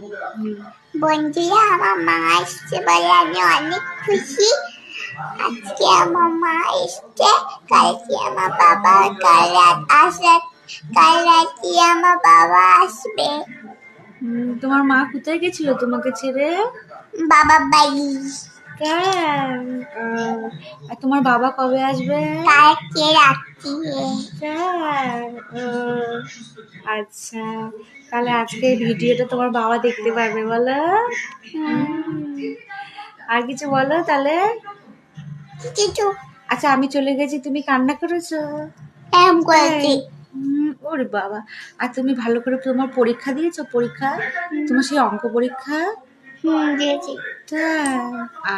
হুম। বন্ধুরা, আমার মা আসছে বলে আমি অনেক খুশি। আজকে আমার মা এসছে, কালকে আমার বাবা, কাল রাতে আমার বাবা আসবে। তোমার মা কোথায় গেছিল তোমাকে ছেড়ে? বাবার বাড়ি। কেন? আর তোমার বাবা কবে আসবে? কালকে রাত্রে। কেন? আচ্ছা, তাহলে আজকে ভিডিওটা তোমার বাবা দেখতে পারবে, বলো। আর কিছু বলো তাহলে। কিছু আচ্ছা, আমি চলে গেছি, তুমি কান্না করেছো? এম করেছি। ওরে বাবা। আর তুমি ভালো করে তোমার পরীক্ষা দিয়েছো? পরীক্ষা, তোমার সেই অঙ্ক পরীক্ষা? দিয়েছি। তাই?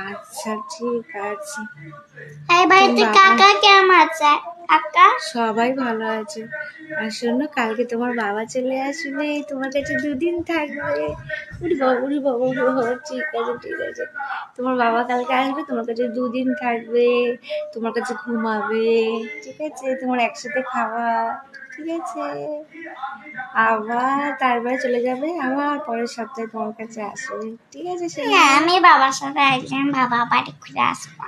আচ্ছা, ঠিক আছে। এই বাড়িতে বাবা- কাকা কেমন আছে? কাকা সবাই ভালো আছে। আর শোনো, কালকে তোমার বাবা চলে আসবে, তোমার কাছে 2 দিন থাকবে। উরি বাবা, উরি বাবা, উরি বাবা। ঠিক আছে, ঠিক আছে। তোমার বাবা কালকে আসবে, তোমার কাছে 2 দিন থাকবে, তোমার কাছে ঘুমাবে, ঠিক আছে? তোমার একসাথে খাওয়া, ঠিক আছে? আবার তারপরে চলে যাবে, আবার পরের সপ্তাহে তোমার কাছে আসবে, ঠিক আছে? না, আমি বাবার সাথে একদিন বাবা বাড়ি ঘুরে আসবো।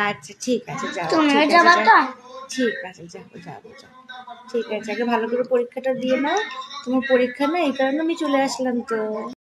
আচ্ছা, ঠিক আছে, যাও। তুমিও ঠিক যাবা আছে, তো? ঠিক আছে, যাবো যাবো যাবো। ঠিক আছে, আগে ভালো করে পরীক্ষাটা দিয়ে নাও। তোমার পরীক্ষা না, এই কারণে আমি চলে আসলাম তো।